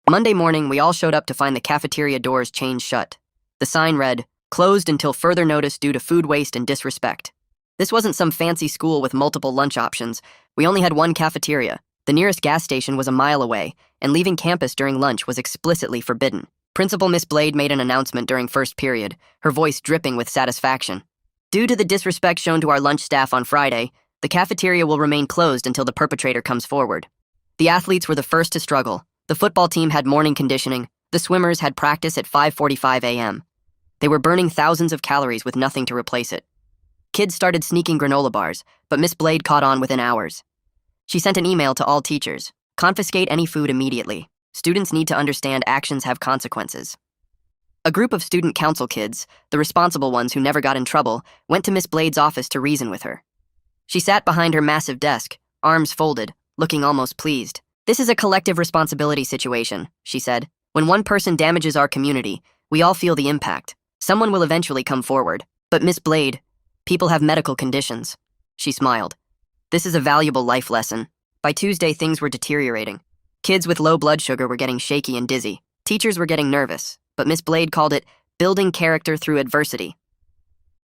Monday morning, we all showed up to find the cafeteria doors chained shut. The sign read, "Closed until further notice due to food waste and disrespect." This wasn't some fancy school with multiple lunch options. We only had one cafeteria. The nearest gas station was a mile away, and leaving campus during lunch was explicitly forbidden. Principal Miss Blade made an announcement during first period, her voice dripping with satisfaction. "Due to the disrespect shown to our lunch staff on Friday, the cafeteria will remain closed until the perpetrator comes forward." The athletes were the first to struggle. The football team had morning conditioning. The swimmers had practice at 5:45 a.m. They were burning thousands of calories with nothing to replace it. Kids started sneaking granola bars, but Miss Blade caught on within hours. She sent an email to all teachers. "Confiscate any food immediately. Students need to understand actions have consequences." A group of student council kids, the responsible ones who never got in trouble, went to Miss Blade's office to reason with her. She sat behind her massive desk, arms folded, looking almost pleased. "This is a collective responsibility situation," she said. "When one person damages our community, we all feel the impact. Someone will eventually come forward. But Miss Blade, people have medical conditions." She smiled. "This is a valuable life lesson." By Tuesday, things were deteriorating. Kids with low blood sugar were getting shaky and dizzy. Teachers were getting nervous, but Miss Blade called it building character through adversity.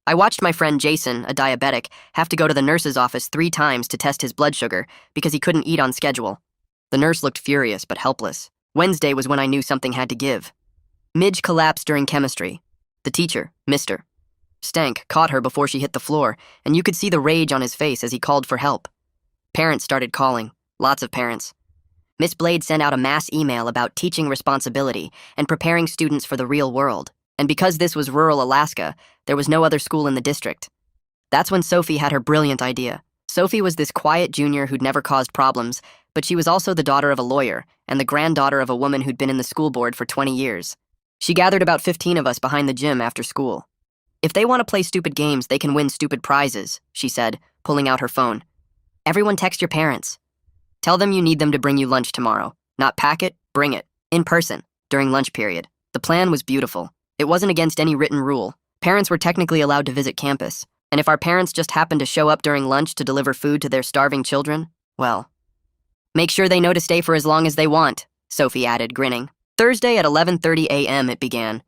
I watched my friend Jason, a diabetic, have to go to the nurse's office 3 times to test his blood sugar because he couldn't eat on schedule. The nurse looked furious but helpless. Wednesday was when I knew something had to give. Midge collapsed during chemistry. The teacher, Mr. Stank, caught her before she hit the floor, and you could see the rage on his face as he called for help. Parents started calling, lots of parents. Miss Blade sent out a mass email about teaching responsibility and preparing students for the real world. And because this was rural Alaska, there was no other school in the district. That's when Sophie had her brilliant idea. Sophie was this quiet junior who'd never caused problems, but she was also the daughter of a lawyer and the granddaughter of a woman who'd been in the school board for 20 years. She gathered about 15 of us behind the gym after school. "If they want to play stupid games, they can win stupid prizes," she said, pulling out her phone. "Everyone text your parents. Tell them you need them to bring you lunch tomorrow. Not pack it, bring it. In person, during lunch period." The plan was beautiful. It wasn't against any written rule. Parents were technically allowed to visit campus, and if our parents just happened to show up during lunch to deliver food to their starving children, well, make sure they know to stay for as long as they want, Sophie added, grinning. Thursday at 11:30 a.m. it began.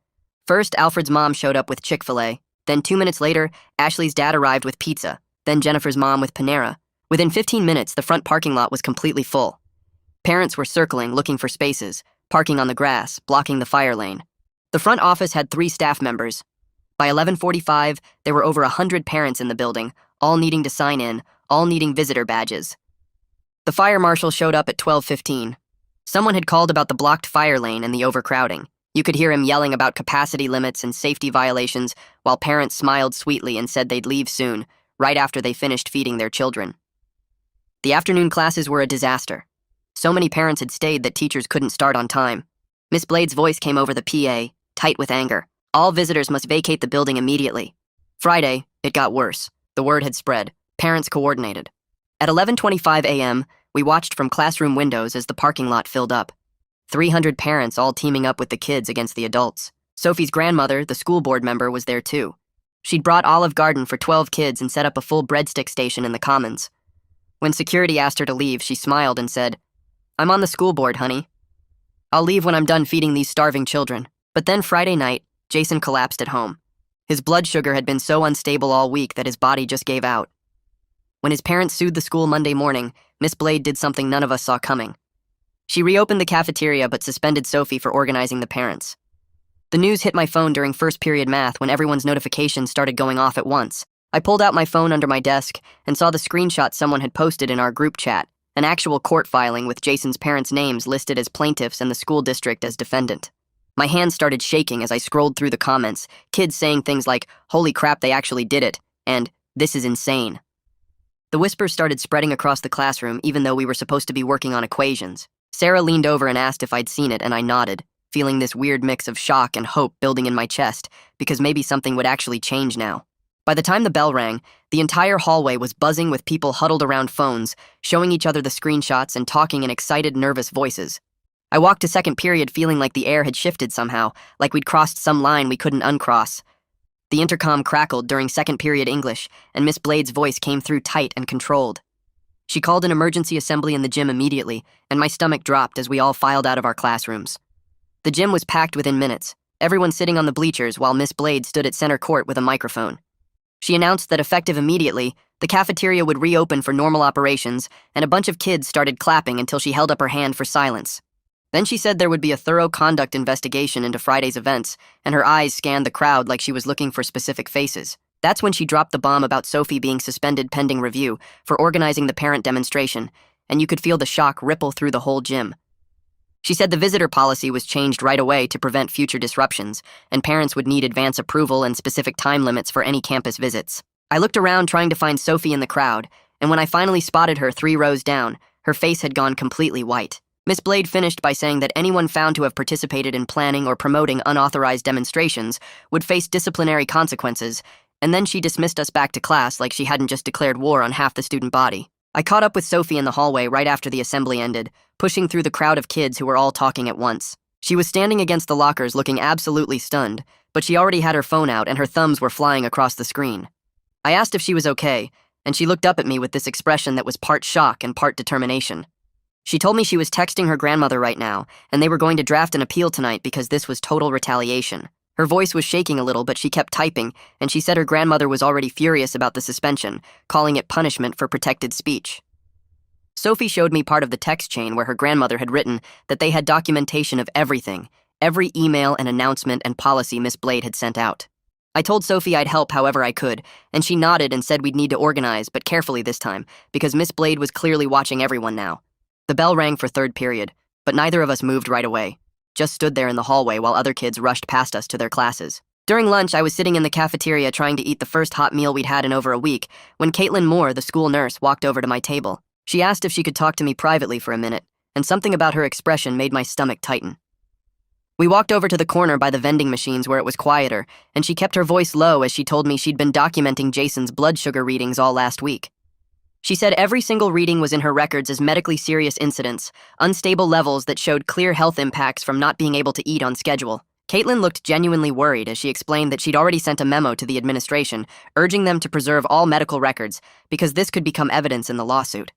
First, Alfred's mom showed up with Chick-fil-A. Then 2 minutes later, Ashley's dad arrived with pizza. Then Jennifer's mom with Panera. Within 15 minutes, the front parking lot was completely full. Parents were circling, looking for spaces, parking on the grass, blocking the fire lane. The front office had 3 staff members. By 11:45, there were over 100 parents in the building, all needing to sign in, all needing visitor badges. The fire marshal showed up at 12:15. Someone had called about the blocked fire lane and the overcrowding. You could hear him yelling about capacity limits and safety violations, while parents smiled sweetly and said they'd leave soon, right after they finished feeding their children. The afternoon classes were a disaster. So many parents had stayed that teachers couldn't start on time. Miss Blade's voice came over the PA, tight with anger. All visitors must vacate the building immediately. Friday, it got worse. The word had spread. Parents coordinated. At 11:25 a.m., we watched from classroom windows as the parking lot filled up. 300 parents all teaming up with the kids against the adults. Sophie's grandmother, the school board member, was there too. She'd brought Olive Garden for 12 kids and set up a full breadstick station in the commons. When security asked her to leave, she smiled and said, "I'm on the school board, honey. I'll leave when I'm done feeding these starving children." But then Friday night, Jason collapsed at home. His blood sugar had been so unstable all week that his body just gave out. When his parents sued the school Monday morning, Miss Blade did something none of us saw coming. She reopened the cafeteria but suspended Sophie for organizing the parents. The news hit my phone during first period math when everyone's notifications started going off at once. I pulled out my phone under my desk and saw the screenshot someone had posted in our group chat, an actual court filing with Jason's parents' names listed as plaintiffs and the school district as defendant. My hands started shaking as I scrolled through the comments, kids saying things like, "Holy crap, they actually did it," and "This is insane." The whispers started spreading across the classroom even though we were supposed to be working on equations. Sarah leaned over and asked if I'd seen it, and I nodded, feeling this weird mix of shock and hope building in my chest, because maybe something would actually change now. By the time the bell rang, the entire hallway was buzzing with people huddled around phones, showing each other the screenshots and talking in excited, nervous voices. I walked to second period feeling like the air had shifted somehow, like we'd crossed some line we couldn't uncross. The intercom crackled during second period English, and Miss Blade's voice came through tight and controlled. She called an emergency assembly in the gym immediately, and my stomach dropped as we all filed out of our classrooms. The gym was packed within minutes, everyone sitting on the bleachers while Miss Blade stood at center court with a microphone. She announced that effective immediately, the cafeteria would reopen for normal operations, and a bunch of kids started clapping until she held up her hand for silence. Then she said there would be a thorough conduct investigation into Friday's events, and her eyes scanned the crowd like she was looking for specific faces. That's when she dropped the bomb about Sophie being suspended pending review for organizing the parent demonstration, and you could feel the shock ripple through the whole gym. She said the visitor policy was changed right away to prevent future disruptions, and parents would need advance approval and specific time limits for any campus visits. I looked around trying to find Sophie in the crowd, and when I finally spotted her 3 rows down, her face had gone completely white. Miss Blade finished by saying that anyone found to have participated in planning or promoting unauthorized demonstrations would face disciplinary consequences, and then she dismissed us back to class like she hadn't just declared war on half the student body. I caught up with Sophie in the hallway right after the assembly ended, pushing through the crowd of kids who were all talking at once. She was standing against the lockers looking absolutely stunned, but she already had her phone out and her thumbs were flying across the screen. I asked if she was okay, and she looked up at me with this expression that was part shock and part determination. She told me she was texting her grandmother right now, and they were going to draft an appeal tonight because this was total retaliation. Her voice was shaking a little, but she kept typing, and she said her grandmother was already furious about the suspension, calling it punishment for protected speech. Sophie showed me part of the text chain where her grandmother had written that they had documentation of everything, every email and announcement and policy Miss Blade had sent out. I told Sophie I'd help however I could, and she nodded and said we'd need to organize, but carefully this time, because Miss Blade was clearly watching everyone now. The bell rang for third period, but neither of us moved right away, just stood there in the hallway while other kids rushed past us to their classes. During lunch, I was sitting in the cafeteria trying to eat the first hot meal we'd had in over a week when Caitlin Moore, the school nurse, walked over to my table. She asked if she could talk to me privately for a minute, and something about her expression made my stomach tighten. We walked over to the corner by the vending machines where it was quieter, and she kept her voice low as she told me she'd been documenting Jason's blood sugar readings all last week. She said every single reading was in her records as medically serious incidents, unstable levels that showed clear health impacts from not being able to eat on schedule. Caitlin looked genuinely worried as she explained that she'd already sent a memo to the administration, urging them to preserve all medical records because this could become evidence in the lawsuit.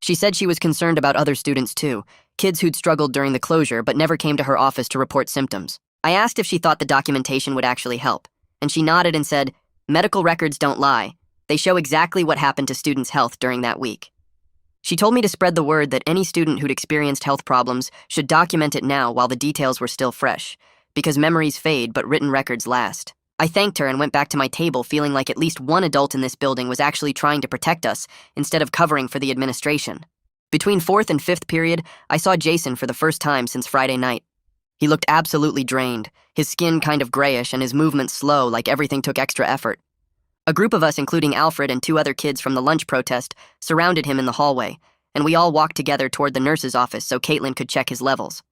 She said she was concerned about other students too, kids who'd struggled during the closure but never came to her office to report symptoms. I asked if she thought the documentation would actually help, and she nodded and said, "Medical records don't lie. They show exactly what happened to students' health during that week." She told me to spread the word that any student who'd experienced health problems should document it now while the details were still fresh, because memories fade but written records last. I thanked her and went back to my table feeling like at least one adult in this building was actually trying to protect us instead of covering for the administration. Between fourth and fifth period, I saw Jason for the first time since Friday night. He looked absolutely drained, his skin kind of grayish and his movements slow like everything took extra effort. A group of us, including Alfred and 2 other kids from the lunch protest, surrounded him in the hallway, and we all walked together toward the nurse's office so Caitlin could check his levels.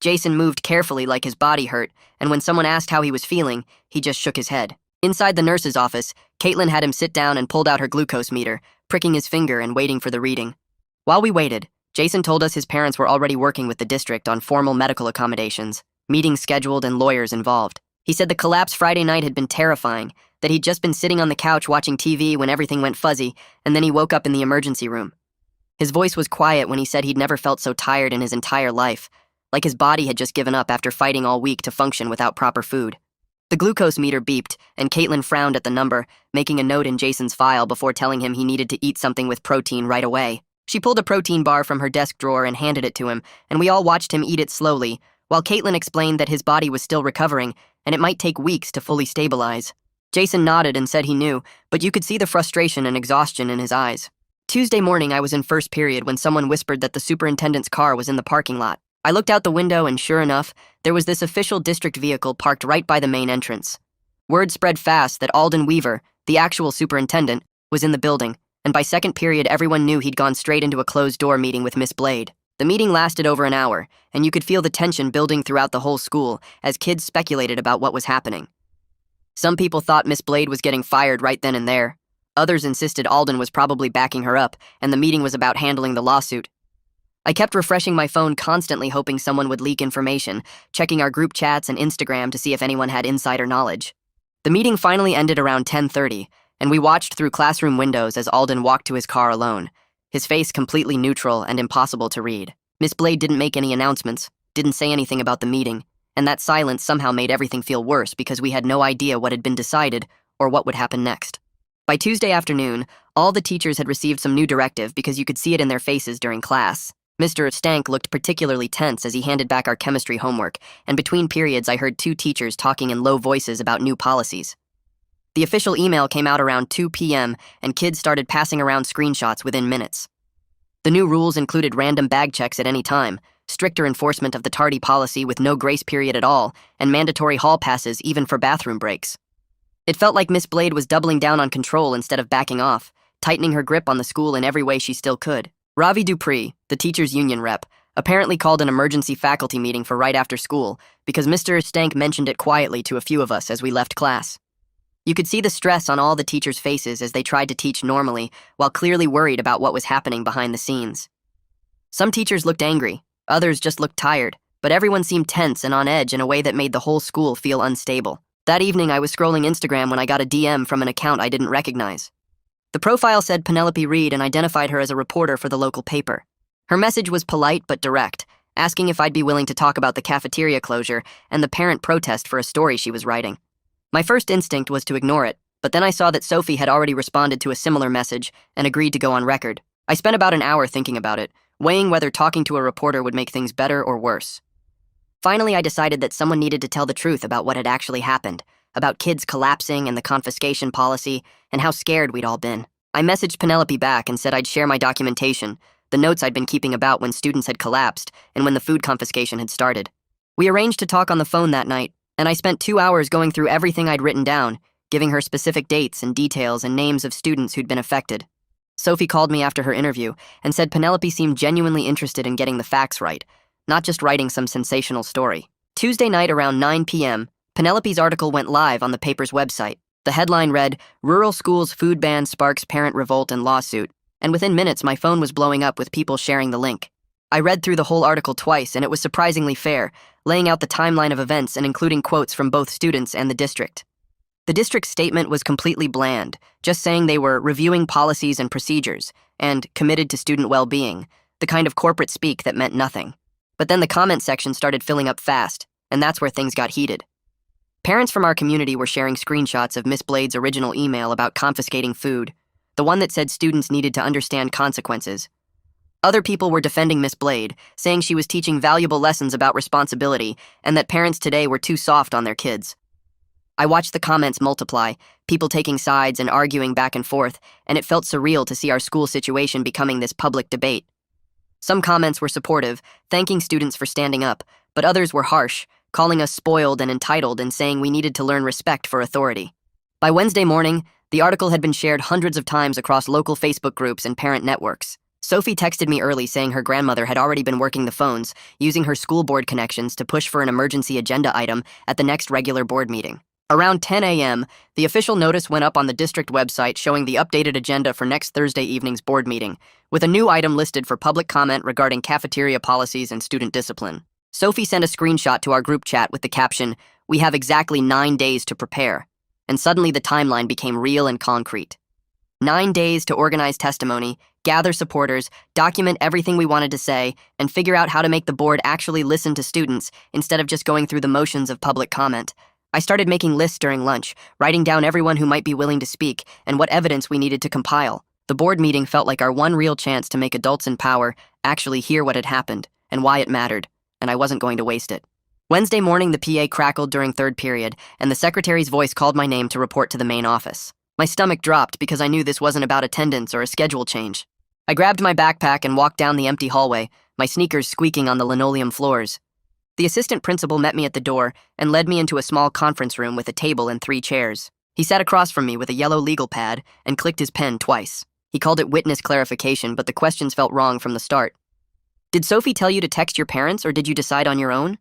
Jason moved carefully like his body hurt, and when someone asked how he was feeling, he just shook his head. Inside the nurse's office, Caitlin had him sit down and pulled out her glucose meter, pricking his finger and waiting for the reading. While we waited, Jason told us his parents were already working with the district on formal medical accommodations, meetings scheduled and lawyers involved. He said the collapse Friday night had been terrifying, that he'd just been sitting on the couch watching TV when everything went fuzzy, and then he woke up in the emergency room. His voice was quiet when he said he'd never felt so tired in his entire life, like his body had just given up after fighting all week to function without proper food. The glucose meter beeped, and Caitlin frowned at the number, making a note in Jason's file before telling him he needed to eat something with protein right away. She pulled a protein bar from her desk drawer and handed it to him, and we all watched him eat it slowly, while Caitlin explained that his body was still recovering, and it might take weeks to fully stabilize. Jason nodded and said he knew, but you could see the frustration and exhaustion in his eyes. Tuesday morning, I was in first period when someone whispered that the superintendent's car was in the parking lot. I looked out the window and sure enough, there was this official district vehicle parked right by the main entrance. Word spread fast that Alden Weaver, the actual superintendent, was in the building, and by second period everyone knew he'd gone straight into a closed-door meeting with Miss Blade. The meeting lasted over an hour, and you could feel the tension building throughout the whole school as kids speculated about what was happening. Some people thought Miss Blade was getting fired right then and there. Others insisted Alden was probably backing her up, and the meeting was about handling the lawsuit. I kept refreshing my phone constantly hoping someone would leak information, checking our group chats and Instagram to see if anyone had insider knowledge. The meeting finally ended around 10:30, and we watched through classroom windows as Alden walked to his car alone, his face completely neutral and impossible to read. Miss Blade didn't make any announcements, didn't say anything about the meeting, and that silence somehow made everything feel worse because we had no idea what had been decided or what would happen next. By Tuesday afternoon, all the teachers had received some new directive because you could see it in their faces during class. Mr. Stank looked particularly tense as he handed back our chemistry homework, and between periods I heard two teachers talking in low voices about new policies. The official email came out around 2 p.m., and kids started passing around screenshots within minutes. The new rules included random bag checks at any time, stricter enforcement of the tardy policy with no grace period at all, and mandatory hall passes even for bathroom breaks. It felt like Miss Blade was doubling down on control instead of backing off, tightening her grip on the school in every way she still could. Ravi Dupree, the teachers' union rep, apparently called an emergency faculty meeting for right after school because Mr. Stank mentioned it quietly to a few of us as we left class. You could see the stress on all the teachers' faces as they tried to teach normally while clearly worried about what was happening behind the scenes. Some teachers looked angry, others just looked tired, but everyone seemed tense and on edge in a way that made the whole school feel unstable. That evening, I was scrolling Instagram when I got a DM from an account I didn't recognize. The profile said Penelope Reed and identified her as a reporter for the local paper. Her message was polite but direct, asking if I'd be willing to talk about the cafeteria closure and the parent protest for a story she was writing. My first instinct was to ignore it, but then I saw that Sophie had already responded to a similar message and agreed to go on record. I spent about an hour thinking about it, weighing whether talking to a reporter would make things better or worse. Finally, I decided that someone needed to tell the truth about what had actually happened, about kids collapsing and the confiscation policy, and how scared we'd all been. I messaged Penelope back and said I'd share my documentation, the notes I'd been keeping about when students had collapsed and when the food confiscation had started. We arranged to talk on the phone that night, and I spent 2 hours going through everything I'd written down, giving her specific dates and details and names of students who'd been affected. Sophie called me after her interview and said Penelope seemed genuinely interested in getting the facts right, not just writing some sensational story. Tuesday night around 9 p.m., Penelope's article went live on the paper's website. The headline read, "Rural Schools Food Ban Sparks Parent Revolt and Lawsuit," and within minutes my phone was blowing up with people sharing the link. I read through the whole article twice, and it was surprisingly fair, laying out the timeline of events and including quotes from both students and the district. The district's statement was completely bland, just saying they were reviewing policies and procedures and committed to student well-being, the kind of corporate speak that meant nothing. But then the comment section started filling up fast, and that's where things got heated. Parents from our community were sharing screenshots of Miss Blade's original email about confiscating food, the one that said students needed to understand consequences. Other people were defending Miss Blade, saying she was teaching valuable lessons about responsibility and that parents today were too soft on their kids. I watched the comments multiply, people taking sides and arguing back and forth, and it felt surreal to see our school situation becoming this public debate. Some comments were supportive, thanking students for standing up, but others were harsh, calling us spoiled and entitled and saying we needed to learn respect for authority. By Wednesday morning, the article had been shared hundreds of times across local Facebook groups and parent networks. Sophie texted me early saying her grandmother had already been working the phones, using her school board connections to push for an emergency agenda item at the next regular board meeting. Around 10 a.m., the official notice went up on the district website showing the updated agenda for next Thursday evening's board meeting, with a new item listed for public comment regarding cafeteria policies and student discipline. Sophie sent a screenshot to our group chat with the caption, "We have exactly 9 days to prepare," and suddenly the timeline became real and concrete. 9 days to organize testimony, gather supporters, document everything we wanted to say, and figure out how to make the board actually listen to students instead of just going through the motions of public comment. I started making lists during lunch, writing down everyone who might be willing to speak and what evidence we needed to compile. The board meeting felt like our one real chance to make adults in power actually hear what had happened and why it mattered, and I wasn't going to waste it. Wednesday morning, the PA crackled during third period, and the secretary's voice called my name to report to the main office. My stomach dropped because I knew this wasn't about attendance or a schedule change. I grabbed my backpack and walked down the empty hallway, my sneakers squeaking on the linoleum floors. The assistant principal met me at the door and led me into a small conference room with a table and 3 chairs. He sat across from me with a yellow legal pad and clicked his pen twice. He called it witness clarification, but the questions felt wrong from the start. "Did Sophie tell you to text your parents, or did you decide on your own?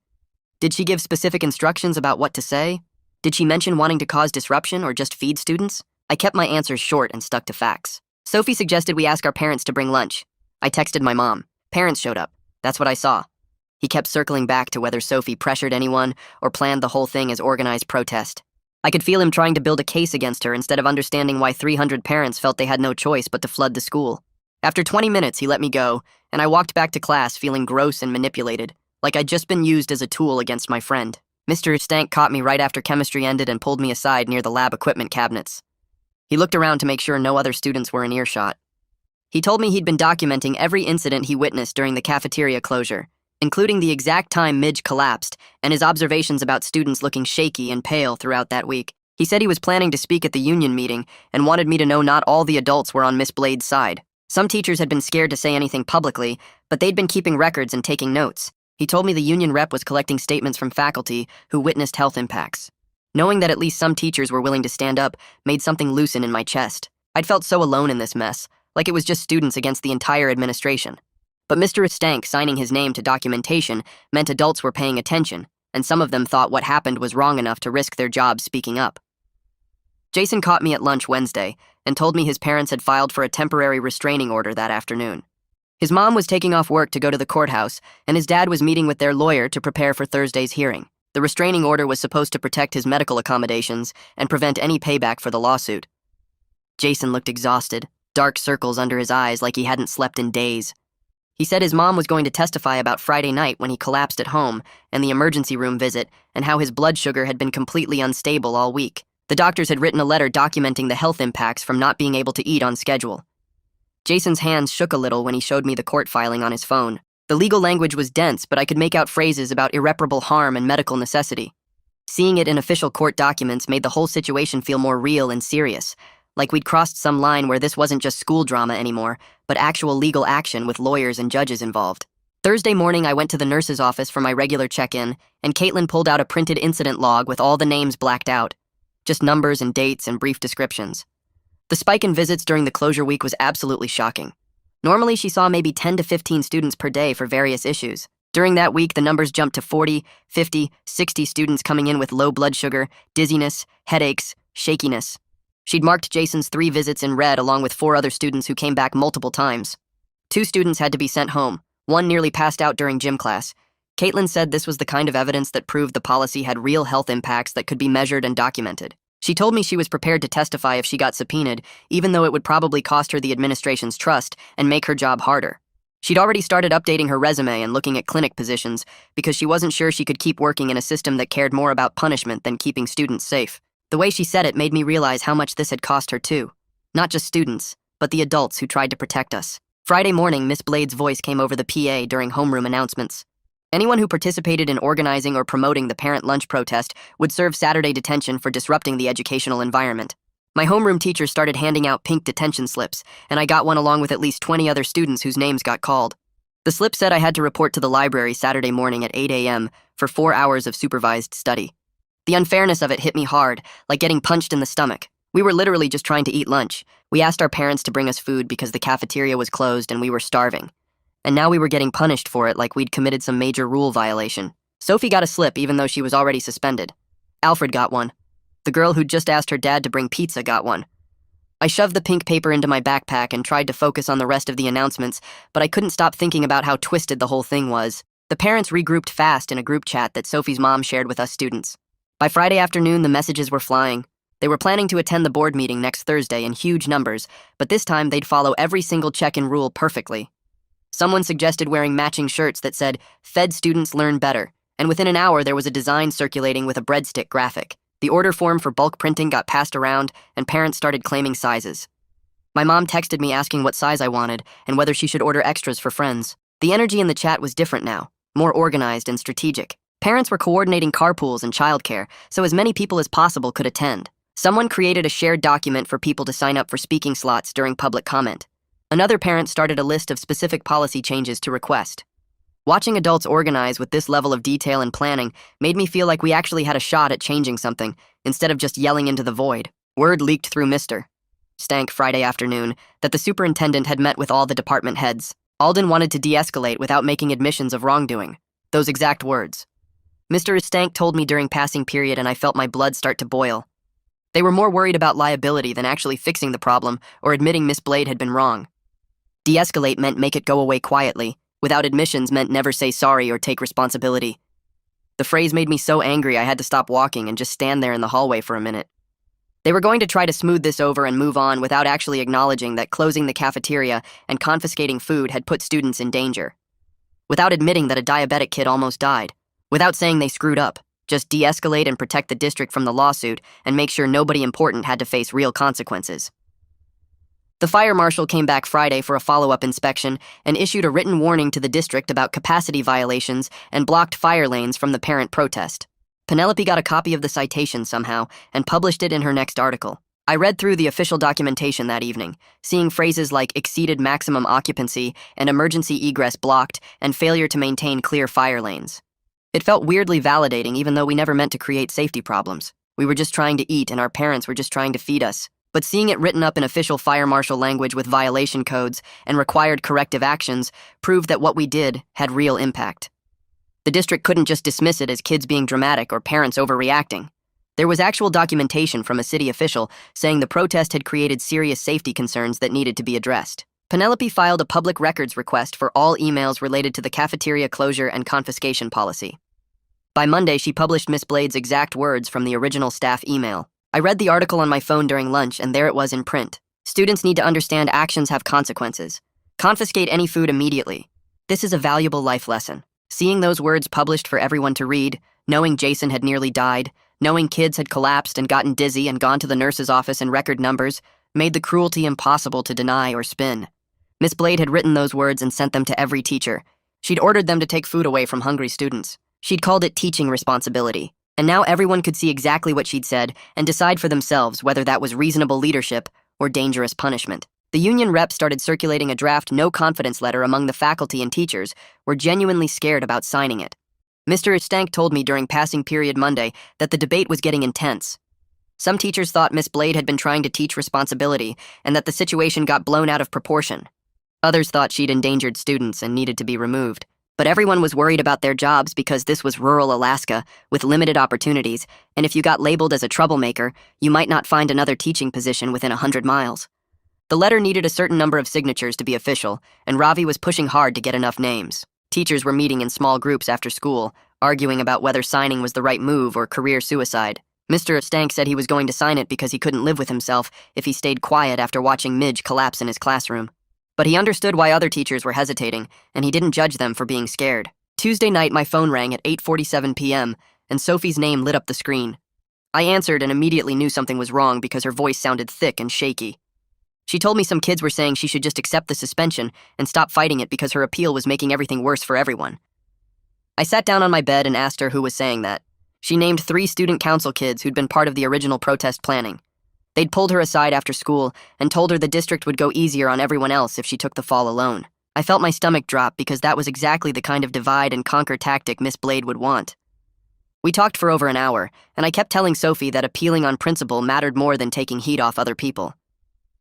Did she give specific instructions about what to say? Did she mention wanting to cause disruption or just feed students?" I kept my answers short and stuck to facts. Sophie suggested we ask our parents to bring lunch. I texted my mom. Parents showed up. That's what I saw. He kept circling back to whether Sophie pressured anyone or planned the whole thing as organized protest. I could feel him trying to build a case against her instead of understanding why 300 parents felt they had no choice but to flood the school. After 20 minutes, he let me go, and I walked back to class feeling gross and manipulated, like I'd just been used as a tool against my friend. Mr. Stank caught me right after chemistry ended and pulled me aside near the lab equipment cabinets. He looked around to make sure no other students were in earshot. He told me he'd been documenting every incident he witnessed during the cafeteria closure, including the exact time Midge collapsed and his observations about students looking shaky and pale throughout that week. He said he was planning to speak at the union meeting and wanted me to know not all the adults were on Miss Blade's side. Some teachers had been scared to say anything publicly, but they'd been keeping records and taking notes. He told me the union rep was collecting statements from faculty who witnessed health impacts. Knowing that at least some teachers were willing to stand up made something loosen in my chest. I'd felt so alone in this mess, like it was just students against the entire administration. But Mr. Stank signing his name to documentation meant adults were paying attention, and some of them thought what happened was wrong enough to risk their jobs speaking up. Jason caught me at lunch Wednesday and told me his parents had filed for a temporary restraining order that afternoon. His mom was taking off work to go to the courthouse, and his dad was meeting with their lawyer to prepare for Thursday's hearing. The restraining order was supposed to protect his medical accommodations and prevent any payback for the lawsuit. Jason looked exhausted, dark circles under his eyes like he hadn't slept in days. He said his mom was going to testify about Friday night when he collapsed at home and the emergency room visit and how his blood sugar had been completely unstable all week. The doctors had written a letter documenting the health impacts from not being able to eat on schedule. Jason's hands shook a little when he showed me the court filing on his phone. The legal language was dense, but I could make out phrases about irreparable harm and medical necessity. Seeing it in official court documents made the whole situation feel more real and serious, like we'd crossed some line where this wasn't just school drama anymore, but actual legal action with lawyers and judges involved. Thursday morning, I went to the nurse's office for my regular check-in, and Caitlin pulled out a printed incident log with all the names blacked out. Just numbers and dates and brief descriptions. The spike in visits during the closure week was absolutely shocking. Normally, she saw maybe 10 to 15 students per day for various issues. During that week, the numbers jumped to 40, 50, 60 students coming in with low blood sugar, dizziness, headaches, shakiness. She'd marked Jason's 3 visits in red along with 4 other students who came back multiple times. 2 students had to be sent home. 1 nearly passed out during gym class. Caitlin said this was the kind of evidence that proved the policy had real health impacts that could be measured and documented. She told me she was prepared to testify if she got subpoenaed, even though it would probably cost her the administration's trust and make her job harder. She'd already started updating her resume and looking at clinic positions because she wasn't sure she could keep working in a system that cared more about punishment than keeping students safe. The way she said it made me realize how much this had cost her too. Not just students, but the adults who tried to protect us. Friday morning, Miss Blade's voice came over the PA during homeroom announcements. Anyone who participated in organizing or promoting the parent lunch protest would serve Saturday detention for disrupting the educational environment. My homeroom teacher started handing out pink detention slips, and I got one along with at least 20 other students whose names got called. The slip said I had to report to the library Saturday morning at 8 a.m. for 4 hours of supervised study. The unfairness of it hit me hard, like getting punched in the stomach. We were literally just trying to eat lunch. We asked our parents to bring us food because the cafeteria was closed and we were starving. And now we were getting punished for it like we'd committed some major rule violation. Sophie got a slip even though she was already suspended. Alfred got one. The girl who'd just asked her dad to bring pizza got one. I shoved the pink paper into my backpack and tried to focus on the rest of the announcements, but I couldn't stop thinking about how twisted the whole thing was. The parents regrouped fast in a group chat that Sophie's mom shared with us students. By Friday afternoon, the messages were flying. They were planning to attend the board meeting next Thursday in huge numbers, but this time they'd follow every single check-in rule perfectly. Someone suggested wearing matching shirts that said, "Fed students learn better," and within an hour there was a design circulating with a breadstick graphic. The order form for bulk printing got passed around, and parents started claiming sizes. My mom texted me asking what size I wanted and whether she should order extras for friends. The energy in the chat was different now, more organized and strategic. Parents were coordinating carpools and childcare, so as many people as possible could attend. Someone created a shared document for people to sign up for speaking slots during public comment. Another parent started a list of specific policy changes to request. Watching adults organize with this level of detail and planning made me feel like we actually had a shot at changing something, instead of just yelling into the void. Word leaked through Mr. Stank Friday afternoon that the superintendent had met with all the department heads. Alden wanted to de-escalate without making admissions of wrongdoing. Those exact words. Mr. Stank told me during passing period, and I felt my blood start to boil. They were more worried about liability than actually fixing the problem or admitting Miss Blade had been wrong. De-escalate meant make it go away quietly. Without admissions meant never say sorry or take responsibility. The phrase made me so angry I had to stop walking and just stand there in the hallway for a minute. They were going to try to smooth this over and move on without actually acknowledging that closing the cafeteria and confiscating food had put students in danger. Without admitting that a diabetic kid almost died. Without saying they screwed up. Just de-escalate and protect the district from the lawsuit and make sure nobody important had to face real consequences. The fire marshal came back Friday for a follow-up inspection and issued a written warning to the district about capacity violations and blocked fire lanes from the parent protest. Penelope got a copy of the citation somehow and published it in her next article. I read through the official documentation that evening, seeing phrases like exceeded maximum occupancy and emergency egress blocked and failure to maintain clear fire lanes. It felt weirdly validating even though we never meant to create safety problems. We were just trying to eat and our parents were just trying to feed us. But seeing it written up in official fire marshal language with violation codes and required corrective actions proved that what we did had real impact. The district couldn't just dismiss it as kids being dramatic or parents overreacting. There was actual documentation from a city official saying the protest had created serious safety concerns that needed to be addressed. Penelope filed a public records request for all emails related to the cafeteria closure and confiscation policy. By Monday, she published Miss Blade's exact words from the original staff email. I read the article on my phone during lunch, and there it was in print. Students need to understand actions have consequences. Confiscate any food immediately. This is a valuable life lesson. Seeing those words published for everyone to read, knowing Jason had nearly died, knowing kids had collapsed and gotten dizzy and gone to the nurse's office in record numbers, made the cruelty impossible to deny or spin. Miss Blade had written those words and sent them to every teacher. She'd ordered them to take food away from hungry students. She'd called it teaching responsibility. And now everyone could see exactly what she'd said and decide for themselves whether that was reasonable leadership or dangerous punishment. The union rep started circulating a draft no-confidence letter among the faculty and teachers were genuinely scared about signing it. Mr. Stank told me during passing period Monday that the debate was getting intense. Some teachers thought Miss Blade had been trying to teach responsibility and that the situation got blown out of proportion. Others thought she'd endangered students and needed to be removed. But everyone was worried about their jobs because this was rural Alaska with limited opportunities, and if you got labeled as a troublemaker, you might not find another teaching position within 100 miles. The letter needed a certain number of signatures to be official, and Ravi was pushing hard to get enough names. Teachers were meeting in small groups after school, arguing about whether signing was the right move or career suicide. Mr. Stank said he was going to sign it because he couldn't live with himself if he stayed quiet after watching Midge collapse in his classroom. But he understood why other teachers were hesitating, and he didn't judge them for being scared. Tuesday night, my phone rang at 8:47 p.m., and Sophie's name lit up the screen. I answered and immediately knew something was wrong because her voice sounded thick and shaky. She told me some kids were saying she should just accept the suspension and stop fighting it because her appeal was making everything worse for everyone. I sat down on my bed and asked her who was saying that. She named 3 student council kids who'd been part of the original protest planning. They'd pulled her aside after school and told her the district would go easier on everyone else if she took the fall alone. I felt my stomach drop because that was exactly the kind of divide and conquer tactic Miss Blade would want. We talked for over an hour, and I kept telling Sophie that appealing on principle mattered more than taking heat off other people.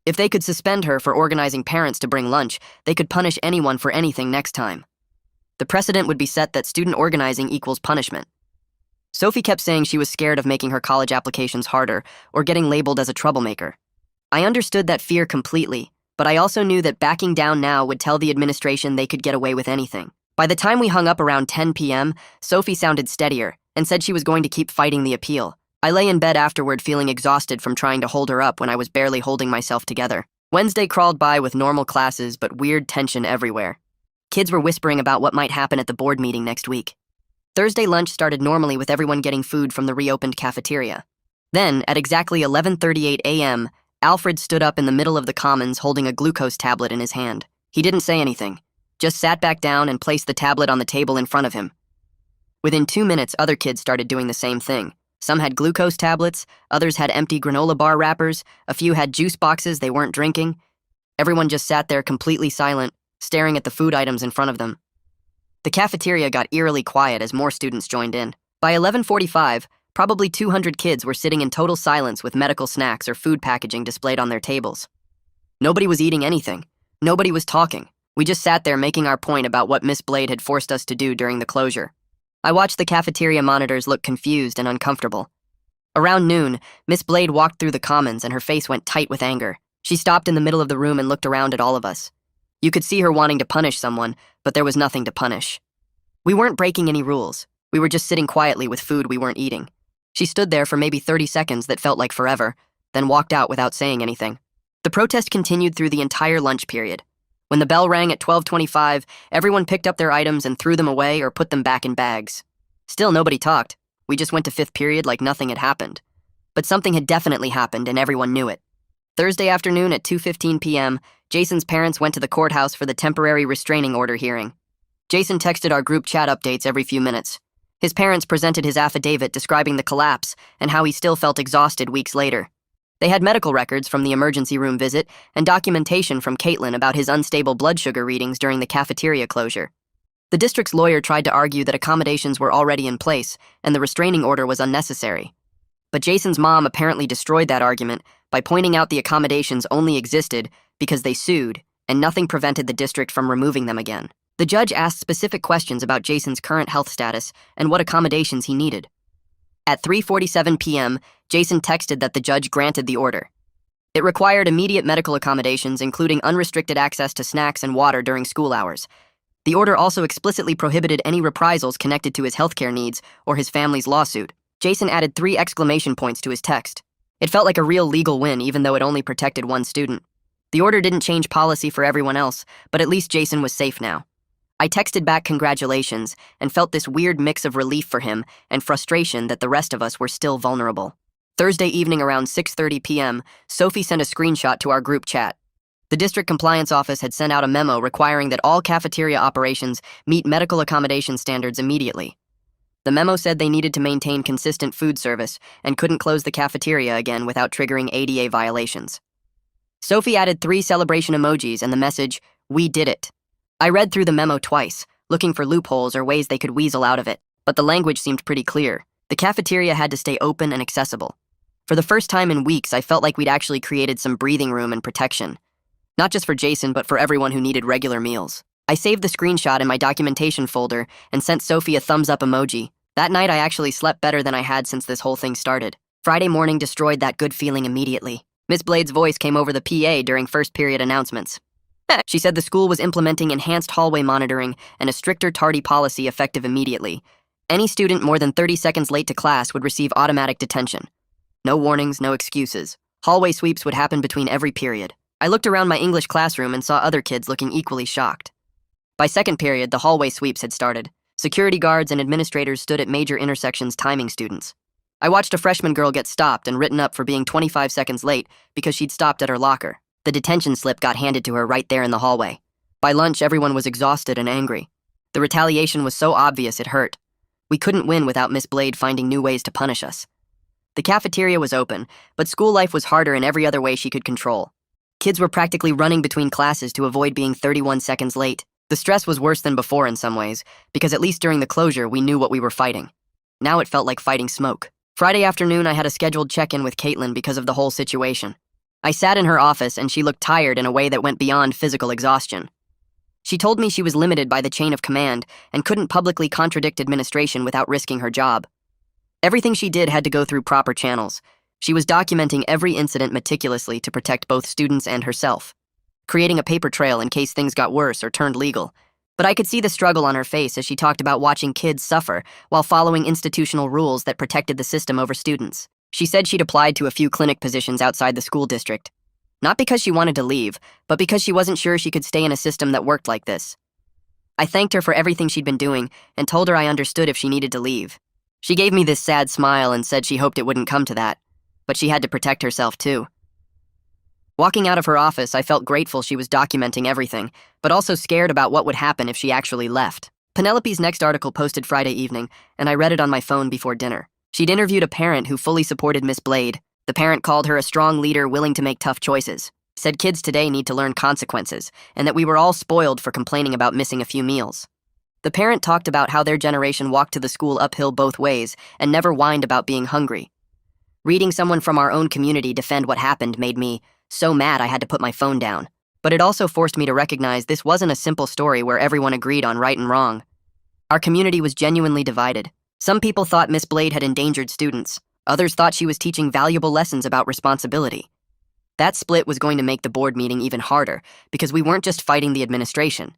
If they could suspend her for organizing parents to bring lunch, they could punish anyone for anything next time. The precedent would be set that student organizing equals punishment. Sophie kept saying she was scared of making her college applications harder or getting labeled as a troublemaker. I understood that fear completely, but I also knew that backing down now would tell the administration they could get away with anything. By the time we hung up around 10 p.m., Sophie sounded steadier and said she was going to keep fighting the appeal. I lay in bed afterward feeling exhausted from trying to hold her up when I was barely holding myself together. Wednesday crawled by with normal classes but weird tension everywhere. Kids were whispering about what might happen at the board meeting next week. Thursday lunch started normally with everyone getting food from the reopened cafeteria. Then, at exactly 11:38 a.m., Alfred stood up in the middle of the commons holding a glucose tablet in his hand. He didn't say anything, just sat back down and placed the tablet on the table in front of him. Within 2 minutes, other kids started doing the same thing. Some had glucose tablets, others had empty granola bar wrappers, a few had juice boxes they weren't drinking. Everyone just sat there completely silent, staring at the food items in front of them. The cafeteria got eerily quiet as more students joined in. By 11:45, probably 200 kids were sitting in total silence with medical snacks or food packaging displayed on their tables. Nobody was eating anything. Nobody was talking. We just sat there making our point about what Miss Blade had forced us to do during the closure. I watched the cafeteria monitors look confused and uncomfortable. Around noon, Miss Blade walked through the commons and her face went tight with anger. She stopped in the middle of the room and looked around at all of us. You could see her wanting to punish someone, but there was nothing to punish. We weren't breaking any rules. We were just sitting quietly with food we weren't eating. She stood there for maybe 30 seconds that felt like forever, then walked out without saying anything. The protest continued through the entire lunch period. When the bell rang at 12:25, everyone picked up their items and threw them away or put them back in bags. Still, nobody talked. We just went to fifth period like nothing had happened. But something had definitely happened, and everyone knew it. Thursday afternoon at 2:15 p.m., Jason's parents went to the courthouse for the temporary restraining order hearing. Jason texted our group chat updates every few minutes. His parents presented his affidavit describing the collapse and how he still felt exhausted weeks later. They had medical records from the emergency room visit and documentation from Caitlin about his unstable blood sugar readings during the cafeteria closure. The district's lawyer tried to argue that accommodations were already in place and the restraining order was unnecessary. But Jason's mom apparently destroyed that argument by pointing out the accommodations only existed because they sued, and nothing prevented the district from removing them again. The judge asked specific questions about Jason's current health status and what accommodations he needed. At 3:47 p.m., Jason texted that the judge granted the order. It required immediate medical accommodations, including unrestricted access to snacks and water during school hours. The order also explicitly prohibited any reprisals connected to his healthcare needs or his family's lawsuit. Jason added 3 exclamation points to his text. It felt like a real legal win, even though it only protected one student. The order didn't change policy for everyone else, but at least Jason was safe now. I texted back congratulations and felt this weird mix of relief for him and frustration that the rest of us were still vulnerable. Thursday evening around 6:30 p.m., Sophie sent a screenshot to our group chat. The district compliance office had sent out a memo requiring that all cafeteria operations meet medical accommodation standards immediately. The memo said they needed to maintain consistent food service and couldn't close the cafeteria again without triggering ADA violations. Sophie added 3 celebration emojis and the message, "We did it." I read through the memo twice, looking for loopholes or ways they could weasel out of it, but the language seemed pretty clear. The cafeteria had to stay open and accessible. For the first time in weeks, I felt like we'd actually created some breathing room and protection. Not just for Jason, but for everyone who needed regular meals. I saved the screenshot in my documentation folder and sent Sophie a thumbs-up emoji. That night, I actually slept better than I had since this whole thing started. Friday morning destroyed that good feeling immediately. Miss Blade's voice came over the PA during first period announcements. She said the school was implementing enhanced hallway monitoring and a stricter tardy policy effective immediately. Any student more than 30 seconds late to class would receive automatic detention. No warnings, no excuses. Hallway sweeps would happen between every period. I looked around my English classroom and saw other kids looking equally shocked. By second period, the hallway sweeps had started. Security guards and administrators stood at major intersections timing students. I watched a freshman girl get stopped and written up for being 25 seconds late because she'd stopped at her locker. The detention slip got handed to her right there in the hallway. By lunch, everyone was exhausted and angry. The retaliation was so obvious it hurt. We couldn't win without Miss Blade finding new ways to punish us. The cafeteria was open, but school life was harder in every other way she could control. Kids were practically running between classes to avoid being 31 seconds late. The stress was worse than before in some ways, because at least during the closure, we knew what we were fighting. Now it felt like fighting smoke. Friday afternoon, I had a scheduled check-in with Caitlin because of the whole situation. I sat in her office and she looked tired in a way that went beyond physical exhaustion. She told me she was limited by the chain of command and couldn't publicly contradict administration without risking her job. Everything she did had to go through proper channels. She was documenting every incident meticulously to protect both students and herself, creating a paper trail in case things got worse or turned legal. But I could see the struggle on her face as she talked about watching kids suffer while following institutional rules that protected the system over students. She said she'd applied to a few clinic positions outside the school district. Not because she wanted to leave, but because she wasn't sure she could stay in a system that worked like this. I thanked her for everything she'd been doing and told her I understood if she needed to leave. She gave me this sad smile and said she hoped it wouldn't come to that, but she had to protect herself too. Walking out of her office, I felt grateful she was documenting everything, but also scared about what would happen if she actually left. Penelope's next article posted Friday evening, and I read it on my phone before dinner. She'd interviewed a parent who fully supported Miss Blade. The parent called her a strong leader willing to make tough choices, said kids today need to learn consequences, and that we were all spoiled for complaining about missing a few meals. The parent talked about how their generation walked to the school uphill both ways and never whined about being hungry. Reading someone from our own community defend what happened made me so mad I had to put my phone down. But it also forced me to recognize this wasn't a simple story where everyone agreed on right and wrong. Our community was genuinely divided. Some people thought Miss Blade had endangered students. Others thought she was teaching valuable lessons about responsibility. That split was going to make the board meeting even harder because we weren't just fighting the administration.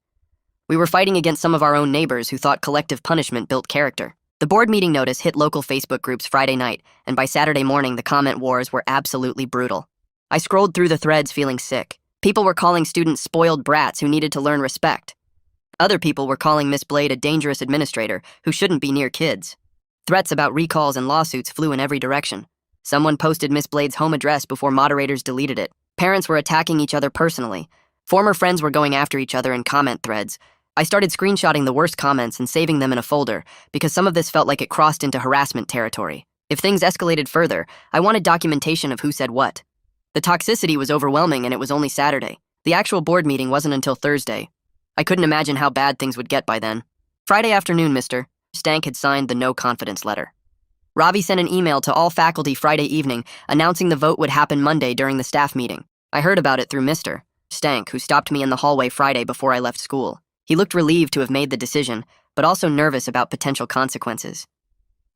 We were fighting against some of our own neighbors who thought collective punishment built character. The board meeting notice hit local Facebook groups Friday night, and by Saturday morning, the comment wars were absolutely brutal. I scrolled through the threads feeling sick. People were calling students spoiled brats who needed to learn respect. Other people were calling Miss Blade a dangerous administrator who shouldn't be near kids. Threats about recalls and lawsuits flew in every direction. Someone posted Miss Blade's home address before moderators deleted it. Parents were attacking each other personally. Former friends were going after each other in comment threads. I started screenshotting the worst comments and saving them in a folder because some of this felt like it crossed into harassment territory. If things escalated further, I wanted documentation of who said what. The toxicity was overwhelming and it was only Saturday. The actual board meeting wasn't until Thursday. I couldn't imagine how bad things would get by then. Friday afternoon, Mr. Stank had signed the no confidence letter. Ravi sent an email to all faculty Friday evening announcing the vote would happen Monday during the staff meeting. I heard about it through Mr. Stank, who stopped me in the hallway Friday before I left school. He looked relieved to have made the decision, but also nervous about potential consequences.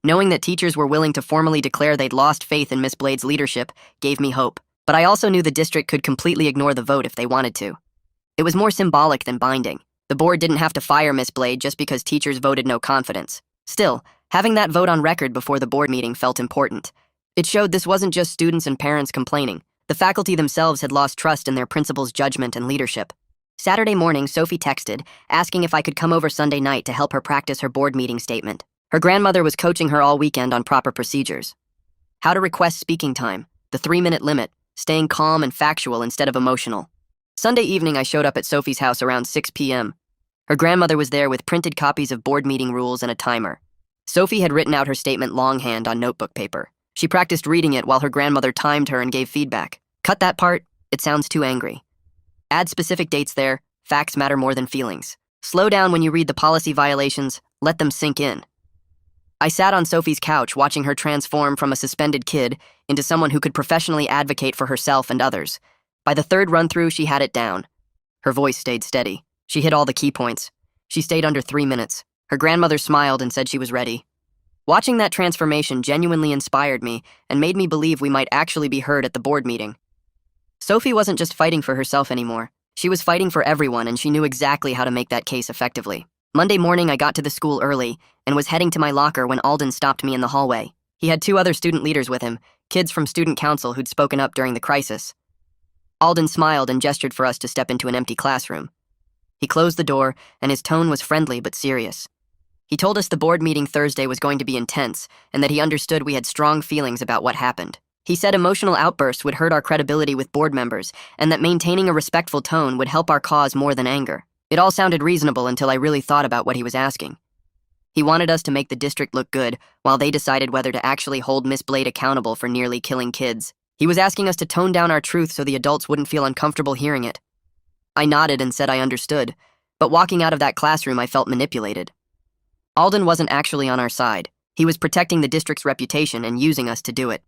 Knowing that teachers were willing to formally declare they'd lost faith in Miss Blade's leadership gave me hope, but I also knew the district could completely ignore the vote if they wanted to. It was more symbolic than binding. The board didn't have to fire Miss Blade just because teachers voted no confidence. Still, having that vote on record before the board meeting felt important. It showed this wasn't just students and parents complaining. The faculty themselves had lost trust in their principal's judgment and leadership. Saturday morning, Sophie texted, asking if I could come over Sunday night to help her practice her board meeting statement. Her grandmother was coaching her all weekend on proper procedures. How to request speaking time, the 3-minute limit, staying calm and factual instead of emotional. Sunday evening, I showed up at Sophie's house around 6 p.m. Her grandmother was there with printed copies of board meeting rules and a timer. Sophie had written out her statement longhand on notebook paper. She practiced reading it while her grandmother timed her and gave feedback. Cut that part, it sounds too angry. Add specific dates there, facts matter more than feelings. Slow down when you read the policy violations, let them sink in. I sat on Sophie's couch watching her transform from a suspended kid into someone who could professionally advocate for herself and others. By the third run-through, she had it down. Her voice stayed steady. She hit all the key points. She stayed under 3 minutes. Her grandmother smiled and said she was ready. Watching that transformation genuinely inspired me and made me believe we might actually be heard at the board meeting. Sophie wasn't just fighting for herself anymore. She was fighting for everyone, and she knew exactly how to make that case effectively. Monday morning, I got to the school early and was heading to my locker when Alden stopped me in the hallway. He had 2 other student leaders with him, kids from student council who'd spoken up during the crisis. Alden smiled and gestured for us to step into an empty classroom. He closed the door, and his tone was friendly but serious. He told us the board meeting Thursday was going to be intense and that he understood we had strong feelings about what happened. He said emotional outbursts would hurt our credibility with board members and that maintaining a respectful tone would help our cause more than anger. It all sounded reasonable until I really thought about what he was asking. He wanted us to make the district look good while they decided whether to actually hold Miss Blade accountable for nearly killing kids. He was asking us to tone down our truth so the adults wouldn't feel uncomfortable hearing it. I nodded and said I understood, but walking out of that classroom I felt manipulated. Alden wasn't actually on our side. He was protecting the district's reputation and using us to do it.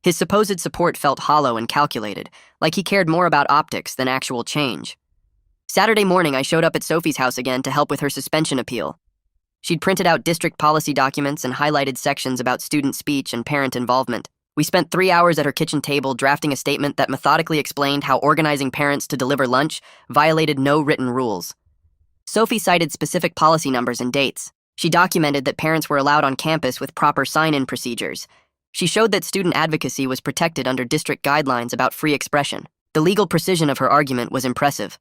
His supposed support felt hollow and calculated, like he cared more about optics than actual change. Saturday morning, I showed up at Sophie's house again to help with her suspension appeal. She'd printed out district policy documents and highlighted sections about student speech and parent involvement. We spent 3 hours at her kitchen table drafting a statement that methodically explained how organizing parents to deliver lunch violated no written rules. Sophie cited specific policy numbers and dates. She documented that parents were allowed on campus with proper sign-in procedures. She showed that student advocacy was protected under district guidelines about free expression. The legal precision of her argument was impressive.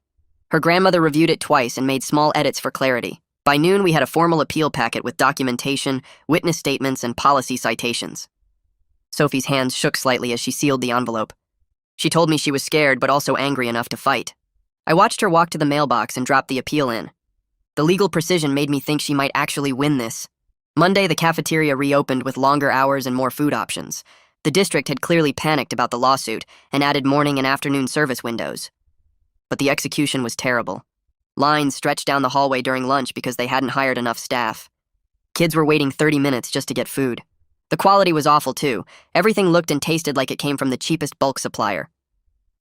Her grandmother reviewed it twice and made small edits for clarity. By noon, we had a formal appeal packet with documentation, witness statements, and policy citations. Sophie's hands shook slightly as she sealed the envelope. She told me she was scared but also angry enough to fight. I watched her walk to the mailbox and drop the appeal in. The legal precision made me think she might actually win this. Monday, the cafeteria reopened with longer hours and more food options. The district had clearly panicked about the lawsuit and added morning and afternoon service windows. But the execution was terrible. Lines stretched down the hallway during lunch because they hadn't hired enough staff. Kids were waiting 30 minutes just to get food. The quality was awful too. Everything looked and tasted like it came from the cheapest bulk supplier.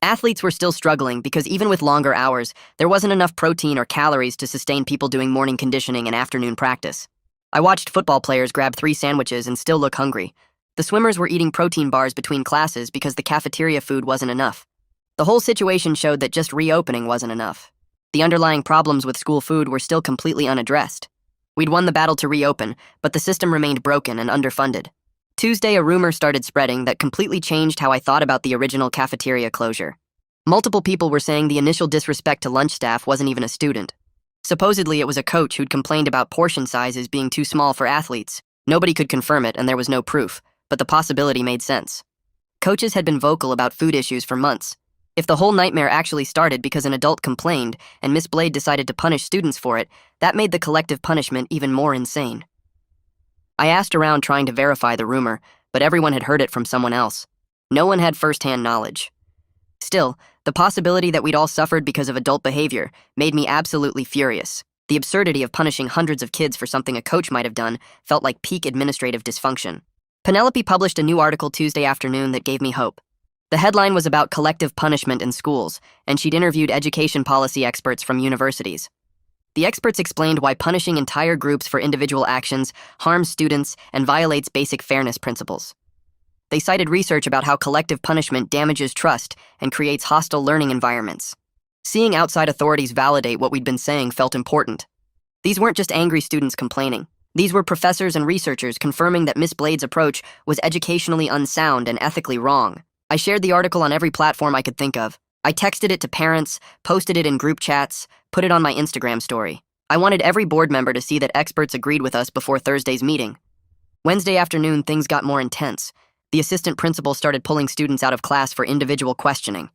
Athletes were still struggling because even with longer hours, there wasn't enough protein or calories to sustain people doing morning conditioning and afternoon practice. I watched football players grab 3 sandwiches and still look hungry. The swimmers were eating protein bars between classes because the cafeteria food wasn't enough. The whole situation showed that just reopening wasn't enough. The underlying problems with school food were still completely unaddressed. We'd won the battle to reopen, but the system remained broken and underfunded. Tuesday, a rumor started spreading that completely changed how I thought about the original cafeteria closure. Multiple people were saying the initial disrespect to lunch staff wasn't even a student. Supposedly, it was a coach who'd complained about portion sizes being too small for athletes. Nobody could confirm it, and there was no proof, but the possibility made sense. Coaches had been vocal about food issues for months. If the whole nightmare actually started because an adult complained and Miss Blade decided to punish students for it, that made the collective punishment even more insane. I asked around trying to verify the rumor, but everyone had heard it from someone else. No one had first-hand knowledge. Still, the possibility that we'd all suffered because of adult behavior made me absolutely furious. The absurdity of punishing hundreds of kids for something a coach might have done felt like peak administrative dysfunction. Penelope published a new article Tuesday afternoon that gave me hope. The headline was about collective punishment in schools, and she'd interviewed education policy experts from universities. The experts explained why punishing entire groups for individual actions harms students and violates basic fairness principles. They cited research about how collective punishment damages trust and creates hostile learning environments. Seeing outside authorities validate what we'd been saying felt important. These weren't just angry students complaining. These were professors and researchers confirming that Miss Blade's approach was educationally unsound and ethically wrong. I shared the article on every platform I could think of. I texted it to parents, posted it in group chats, put it on my Instagram story. I wanted every board member to see that experts agreed with us before Thursday's meeting. Wednesday afternoon, things got more intense. The assistant principal started pulling students out of class for individual questioning.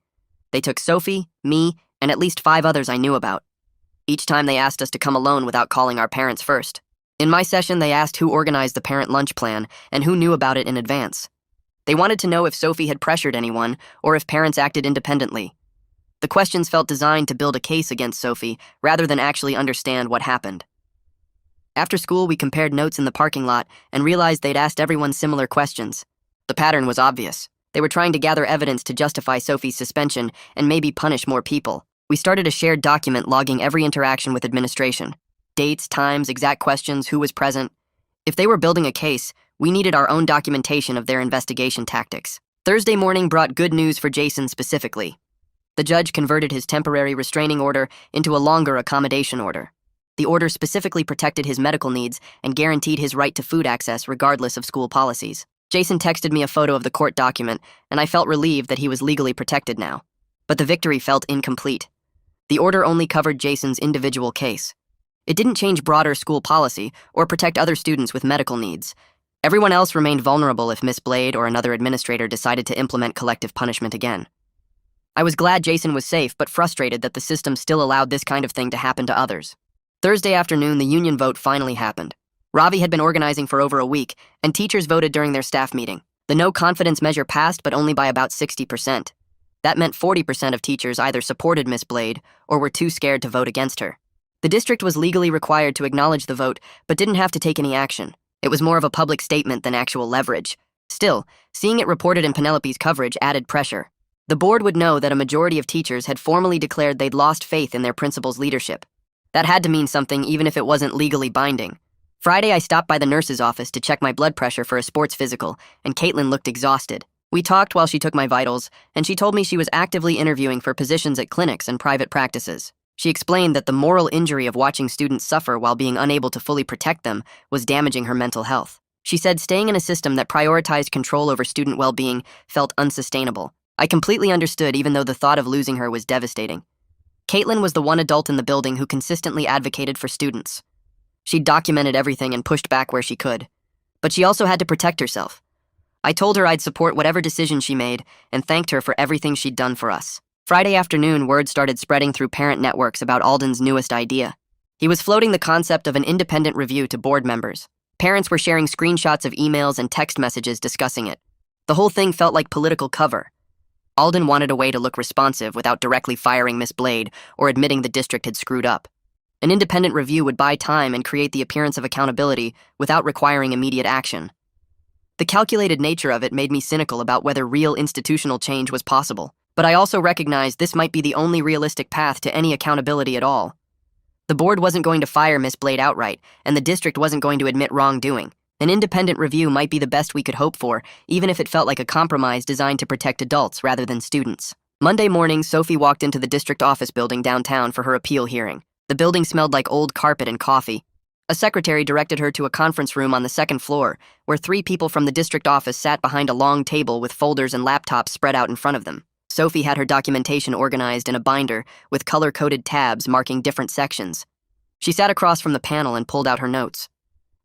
They took Sophie, me, and at least 5 others I knew about. Each time they asked us to come alone without calling our parents first. In my session, they asked who organized the parent lunch plan and who knew about it in advance. They wanted to know if Sophie had pressured anyone or if parents acted independently. The questions felt designed to build a case against Sophie rather than actually understand what happened. After school, we compared notes in the parking lot and realized they'd asked everyone similar questions. The pattern was obvious. They were trying to gather evidence to justify Sophie's suspension and maybe punish more people. We started a shared document logging every interaction with administration. Dates, times, exact questions, who was present. If they were building a case, we needed our own documentation of their investigation tactics. Thursday morning brought good news for Jason specifically. The judge converted his temporary restraining order into a longer accommodation order. The order specifically protected his medical needs and guaranteed his right to food access regardless of school policies. Jason texted me a photo of the court document, and I felt relieved that he was legally protected now. But the victory felt incomplete. The order only covered Jason's individual case. It didn't change broader school policy or protect other students with medical needs. Everyone else remained vulnerable if Miss Blade or another administrator decided to implement collective punishment again. I was glad Jason was safe, but frustrated that the system still allowed this kind of thing to happen to others. Thursday afternoon, the union vote finally happened. Ravi had been organizing for over a week, and teachers voted during their staff meeting. The no-confidence measure passed, but only by about 60%. That meant 40% of teachers either supported Miss Blade or were too scared to vote against her. The district was legally required to acknowledge the vote, but didn't have to take any action. It was more of a public statement than actual leverage. Still, seeing it reported in Penelope's coverage added pressure. The board would know that a majority of teachers had formally declared they'd lost faith in their principal's leadership. That had to mean something even if it wasn't legally binding. Friday, I stopped by the nurse's office to check my blood pressure for a sports physical, and Caitlin looked exhausted. We talked while she took my vitals, and she told me she was actively interviewing for positions at clinics and private practices. She explained that the moral injury of watching students suffer while being unable to fully protect them was damaging her mental health. She said staying in a system that prioritized control over student well-being felt unsustainable. I completely understood, even though the thought of losing her was devastating. Caitlin was the one adult in the building who consistently advocated for students. She documented everything and pushed back where she could. But she also had to protect herself. I told her I'd support whatever decision she made and thanked her for everything she'd done for us. Friday afternoon, word started spreading through parent networks about Alden's newest idea. He was floating the concept of an independent review to board members. Parents were sharing screenshots of emails and text messages discussing it. The whole thing felt like political cover. Alden wanted a way to look responsive without directly firing Miss Blade or admitting the district had screwed up. An independent review would buy time and create the appearance of accountability without requiring immediate action. The calculated nature of it made me cynical about whether real institutional change was possible. But I also recognized this might be the only realistic path to any accountability at all. The board wasn't going to fire Miss Blade outright, and the district wasn't going to admit wrongdoing. An independent review might be the best we could hope for, even if it felt like a compromise designed to protect adults rather than students. Monday morning, Sophie walked into the district office building downtown for her appeal hearing. The building smelled like old carpet and coffee. A secretary directed her to a conference room on the second floor, where 3 people from the district office sat behind a long table with folders and laptops spread out in front of them. Sophie had her documentation organized in a binder with color-coded tabs marking different sections. She sat across from the panel and pulled out her notes.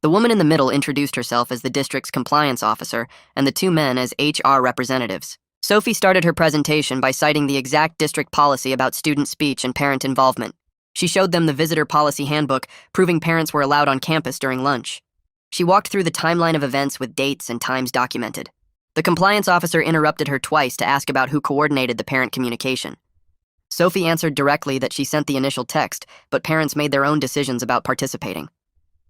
The woman in the middle introduced herself as the district's compliance officer and the 2 men as HR representatives. Sophie started her presentation by citing the exact district policy about student speech and parent involvement. She showed them the visitor policy handbook, proving parents were allowed on campus during lunch. She walked through the timeline of events with dates and times documented. The compliance officer interrupted her twice to ask about who coordinated the parent communication. Sophie answered directly that she sent the initial text, but parents made their own decisions about participating.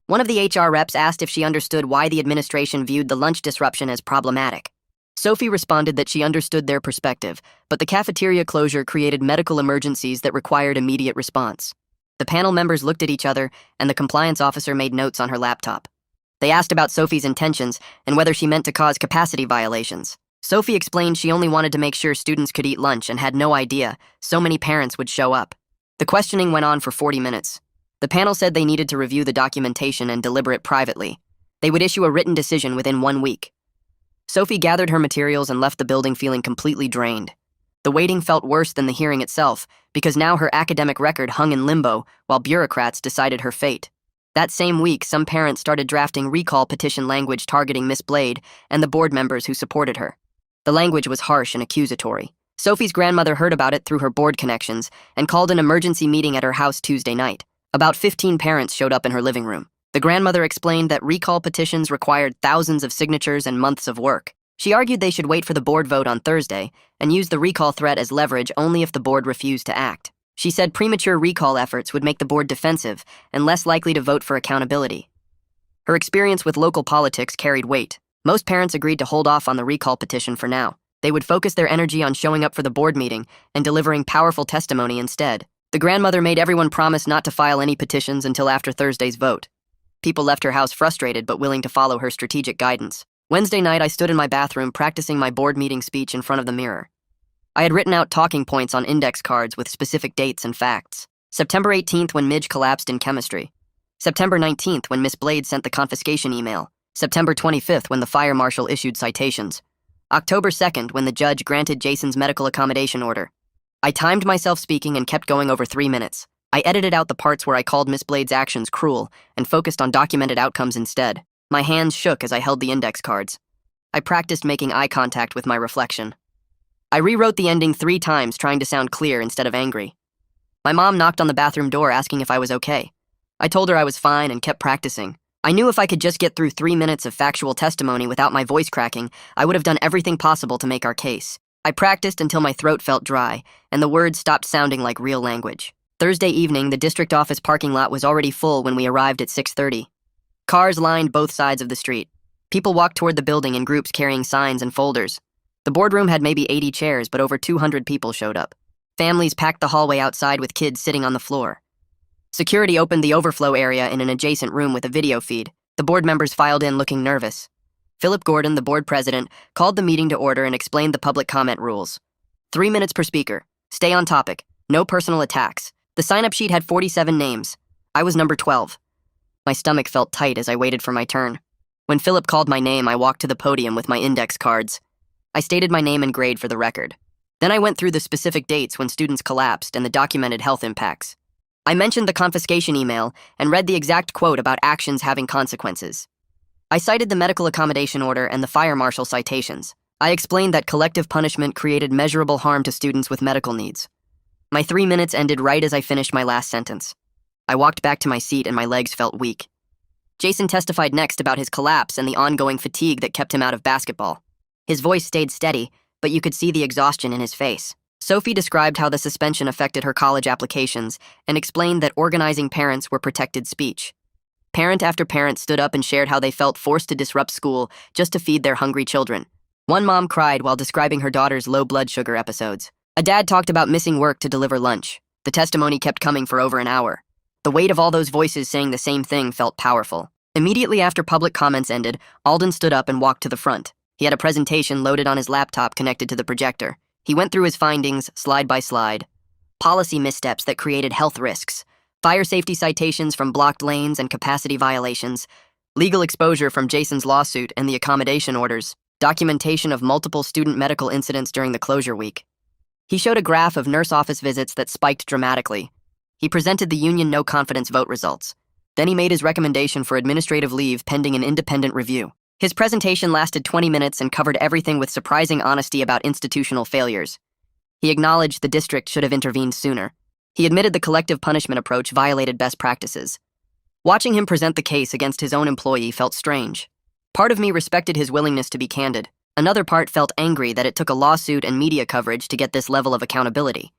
One of the HR reps asked if she understood why the administration viewed the lunch disruption as problematic. Sophie responded that she understood their perspective, but the cafeteria closure created medical emergencies that required immediate response. The panel members looked at each other, and the compliance officer made notes on her laptop. They asked about Sophie's intentions and whether she meant to cause capacity violations. Sophie explained she only wanted to make sure students could eat lunch and had no idea so many parents would show up. The questioning went on for 40 minutes. The panel said they needed to review the documentation and deliberate privately. They would issue a written decision within 1 week. Sophie gathered her materials and left the building feeling completely drained. The waiting felt worse than the hearing itself, because now her academic record hung in limbo while bureaucrats decided her fate. That same week, some parents started drafting recall petition language targeting Miss Blade and the board members who supported her. The language was harsh and accusatory. Sophie's grandmother heard about it through her board connections and called an emergency meeting at her house Tuesday night. About 15 parents showed up in her living room. The grandmother explained that recall petitions required thousands of signatures and months of work. She argued they should wait for the board vote on Thursday and use the recall threat as leverage only if the board refused to act. She said premature recall efforts would make the board defensive and less likely to vote for accountability. Her experience with local politics carried weight. Most parents agreed to hold off on the recall petition for now. They would focus their energy on showing up for the board meeting and delivering powerful testimony instead. The grandmother made everyone promise not to file any petitions until after Thursday's vote. People left her house frustrated but willing to follow her strategic guidance. Wednesday night, I stood in my bathroom practicing my board meeting speech in front of the mirror. I had written out talking points on index cards with specific dates and facts. September 18th, when Midge collapsed in chemistry. September 19th, when Miss Blade sent the confiscation email. September 25th, when the fire marshal issued citations. October 2nd, when the judge granted Jason's medical accommodation order. I timed myself speaking and kept going over 3 minutes. I edited out the parts where I called Miss Blade's actions cruel and focused on documented outcomes instead. My hands shook as I held the index cards. I practiced making eye contact with my reflection. I rewrote the ending 3 times, trying to sound clear instead of angry. My mom knocked on the bathroom door asking if I was okay. I told her I was fine and kept practicing. I knew if I could just get through 3 minutes of factual testimony without my voice cracking, I would have done everything possible to make our case. I practiced until my throat felt dry, and the words stopped sounding like real language. Thursday evening, the district office parking lot was already full when we arrived at 6:30. Cars lined both sides of the street. People walked toward the building in groups carrying signs and folders. The boardroom had maybe 80 chairs, but over 200 people showed up. Families packed the hallway outside with kids sitting on the floor. Security opened the overflow area in an adjacent room with a video feed. The board members filed in looking nervous. Philip Gordon, the board president, called the meeting to order and explained the public comment rules. 3 minutes per speaker. Stay on topic. No personal attacks. The sign-up sheet had 47 names. I was number 12. My stomach felt tight as I waited for my turn. When Philip called my name, I walked to the podium with my index cards. I stated my name and grade for the record. Then I went through the specific dates when students collapsed and the documented health impacts. I mentioned the confiscation email and read the exact quote about actions having consequences. I cited the medical accommodation order and the fire marshal citations. I explained that collective punishment created measurable harm to students with medical needs. My 3 minutes ended right as I finished my last sentence. I walked back to my seat and my legs felt weak. Jason testified next about his collapse and the ongoing fatigue that kept him out of basketball. His voice stayed steady, but you could see the exhaustion in his face. Sophie described how the suspension affected her college applications and explained that organizing parents were protected speech. Parent after parent stood up and shared how they felt forced to disrupt school just to feed their hungry children. One mom cried while describing her daughter's low blood sugar episodes. A dad talked about missing work to deliver lunch. The testimony kept coming for over an hour. The weight of all those voices saying the same thing felt powerful. Immediately after public comments ended, Alden stood up and walked to the front. He had a presentation loaded on his laptop connected to the projector. He went through his findings, slide by slide. Policy missteps that created health risks. Fire safety citations from blocked lanes and capacity violations, legal exposure from Jason's lawsuit and the accommodation orders, documentation of multiple student medical incidents during the closure week. He showed a graph of nurse office visits that spiked dramatically. He presented the union no-confidence vote results. Then he made his recommendation for administrative leave pending an independent review. His presentation lasted 20 minutes and covered everything with surprising honesty about institutional failures. He acknowledged the district should have intervened sooner. He admitted the collective punishment approach violated best practices. Watching him present the case against his own employee felt strange. Part of me respected his willingness to be candid. Another part felt angry that it took a lawsuit and media coverage to get this level of accountability.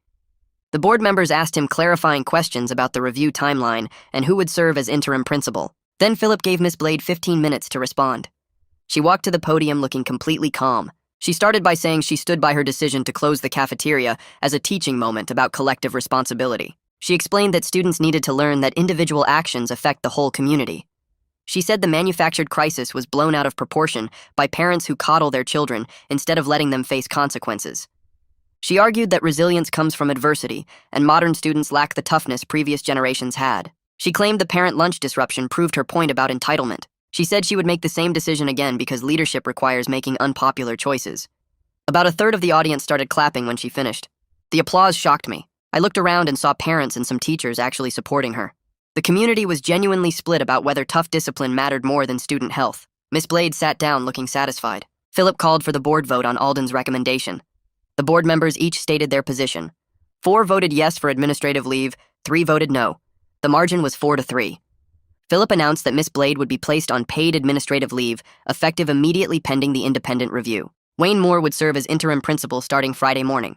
The board members asked him clarifying questions about the review timeline and who would serve as interim principal. Then Philip gave Miss Blade 15 minutes to respond. She walked to the podium looking completely calm. She started by saying she stood by her decision to close the cafeteria as a teaching moment about collective responsibility. She explained that students needed to learn that individual actions affect the whole community. She said the manufactured crisis was blown out of proportion by parents who coddle their children instead of letting them face consequences. She argued that resilience comes from adversity, and modern students lack the toughness previous generations had. She claimed the parent lunch disruption proved her point about entitlement. She said she would make the same decision again because leadership requires making unpopular choices. About a third of the audience started clapping when she finished. The applause shocked me. I looked around and saw parents and some teachers actually supporting her. The community was genuinely split about whether tough discipline mattered more than student health. Miss Blade sat down looking satisfied. Philip called for the board vote on Alden's recommendation. The board members each stated their position. 4 voted yes for administrative leave, 3 voted no. The margin was 4-3. Philip announced that Miss Blade would be placed on paid administrative leave, effective immediately pending the independent review. Wayne Moore would serve as interim principal starting Friday morning.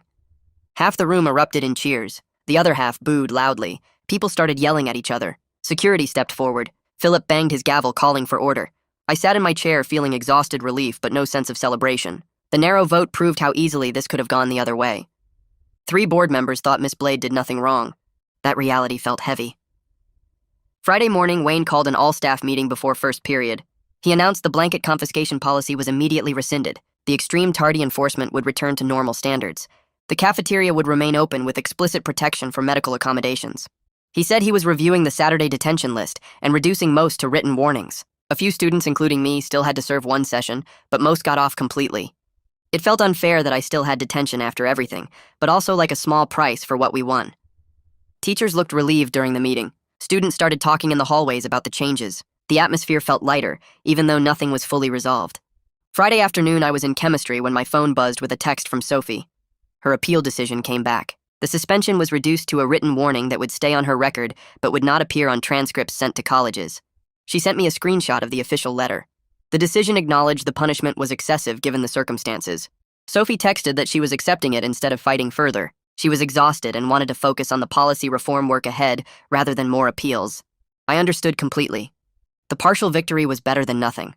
Half the room erupted in cheers. The other half booed loudly. People started yelling at each other. Security stepped forward. Philip banged his gavel, calling for order. I sat in my chair feeling exhausted relief but no sense of celebration. The narrow vote proved how easily this could have gone the other way. 3 board members thought Miss Blade did nothing wrong. That reality felt heavy. Friday morning, Wayne called an all-staff meeting before first period. He announced the blanket confiscation policy was immediately rescinded. The extreme tardy enforcement would return to normal standards. The cafeteria would remain open with explicit protection for medical accommodations. He said he was reviewing the Saturday detention list and reducing most to written warnings. A few students, including me, still had to serve 1 session, but most got off completely. It felt unfair that I still had detention after everything, but also like a small price for what we won. Teachers looked relieved during the meeting. Students started talking in the hallways about the changes. The atmosphere felt lighter, even though nothing was fully resolved. Friday afternoon, I was in chemistry when my phone buzzed with a text from Sophie. Her appeal decision came back. The suspension was reduced to a written warning that would stay on her record but would not appear on transcripts sent to colleges. She sent me a screenshot of the official letter. The decision acknowledged the punishment was excessive given the circumstances. Sophie texted that she was accepting it instead of fighting further. She was exhausted and wanted to focus on the policy reform work ahead rather than more appeals. I understood completely. The partial victory was better than nothing.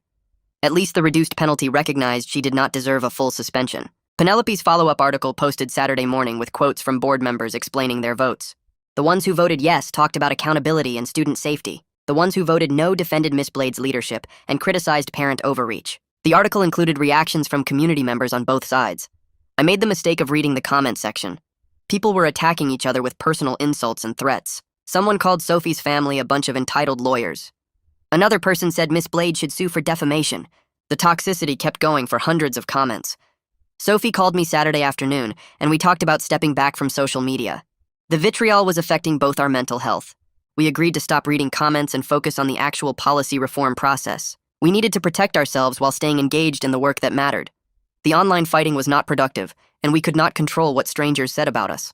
At least the reduced penalty recognized she did not deserve a full suspension. Penelope's follow-up article posted Saturday morning with quotes from board members explaining their votes. The ones who voted yes talked about accountability and student safety. The ones who voted no defended Miss Blade's leadership and criticized parent overreach. The article included reactions from community members on both sides. I made the mistake of reading the comment section. People were attacking each other with personal insults and threats. Someone called Sophie's family a bunch of entitled lawyers. Another person said Miss Blade should sue for defamation. The toxicity kept going for hundreds of comments. Sophie called me Saturday afternoon, and we talked about stepping back from social media. The vitriol was affecting both our mental health. We agreed to stop reading comments and focus on the actual policy reform process. We needed to protect ourselves while staying engaged in the work that mattered. The online fighting was not productive, and we could not control what strangers said about us.